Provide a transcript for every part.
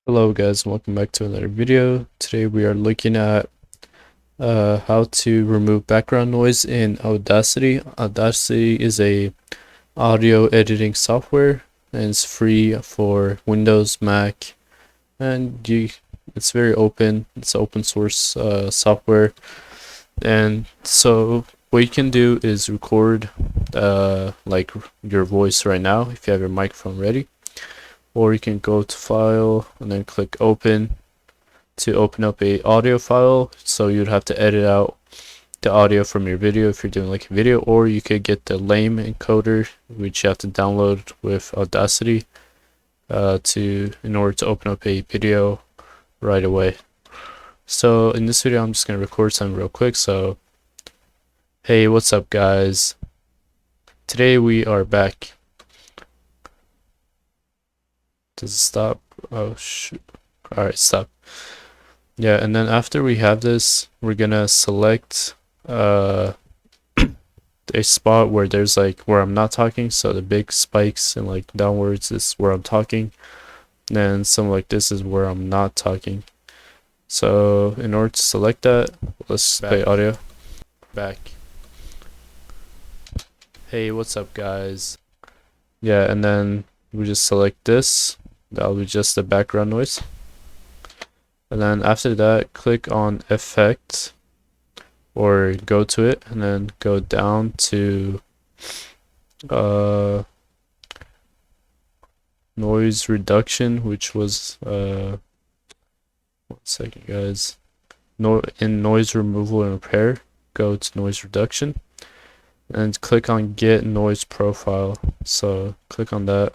Hello guys, welcome back to another video. Today we are looking at how to remove background noise in Audacity. Audacity is a audio editing software and it's free for Windows, Mac, and it's very open. It's open source software, and so what you can do is record like your voice right now if you have your microphone ready, or you can go to File and then click Open to open up a audio file. So you'd have to edit out the audio from your video if you're doing like a video, or you could get the lame encoder, which you have to download with Audacity in order to open up a video right away. So in this video I'm just gonna record something real quick. So hey, what's up guys, today we are back. Does it stop? Oh shoot. Alright, stop. Yeah, and then after we have this, we're gonna select a spot where there's like where I'm not talking, so the big spikes and like downwards is where I'm talking, then some like this is where I'm not talking. So in order to select that, let's play audio. Back. Hey, what's up guys? Yeah, and then we just select this. That'll be just the background noise. And then after that, click on Effect, or go to it and then go down to noise reduction, which was 1 second guys, in noise removal and repair, go to noise reduction and click on get noise profile. So click on that.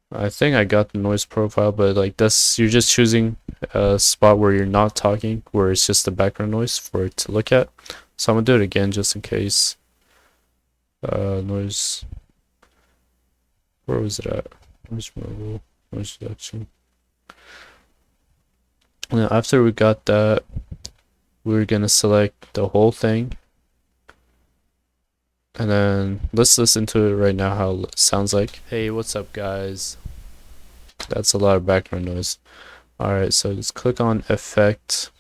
I think I got the noise profile, but like you're just choosing a spot where you're not talking, where it's just the background noise for it to look at. So I'm gonna do it again just in case. Noise, where was it at? Noise removal, noise reduction. Now after we got that, we're gonna select the whole thing, and then let's listen to it right now how it sounds like. Hey, what's up guys? That's a lot of background noise. Alright, so just click on Effect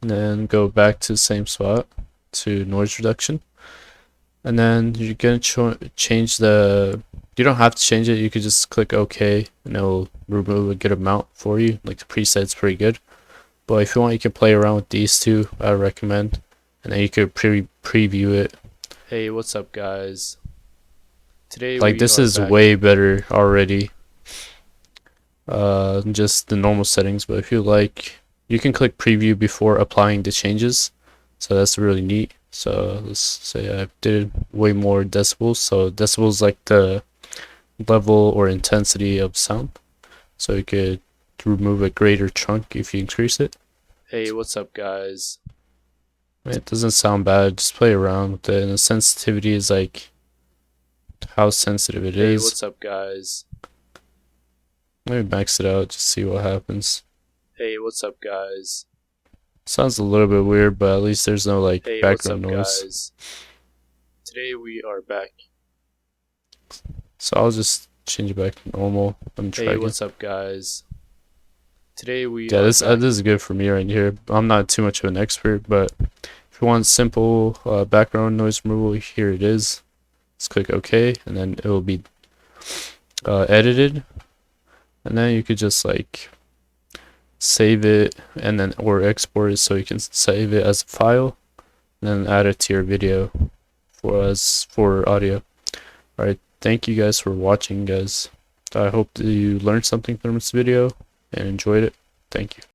and then go back to the same spot to noise reduction, and then you're gonna change the, you don't have to change it, you could just click OK and it'll remove a good amount for you. Like the preset's pretty good, but if you want you can play around with these two, I recommend, and then you could preview it. Hey, what's up guys? Today like this is back. Way better already, just the normal settings, but if you like you can click preview before applying the changes, so that's really neat. So let's say I did way more decibels, so decibels like the level or intensity of sound, so you could remove a greater chunk if you increase it. Hey, what's up guys? It doesn't sound bad, just play around with it, and the sensitivity is like how sensitive it is. Hey, what's up guys? Maybe max it out, just see what happens. Hey, what's up guys? Sounds a little bit weird, but at least there's no like background noise. Guys? Today we are back. So I'll just change it back to normal. Hey, what's up guys? Today we this is good for me right here. I'm not too much of an expert, but if you want simple background noise removal, here it is. Just click OK, and then it will be edited, and then you could just like save it and then or export it, so you can save it as a file and then add it to your video for audio. Alright, thank you guys for watching guys. I hope that you learned something from this video and enjoyed it. Thank you.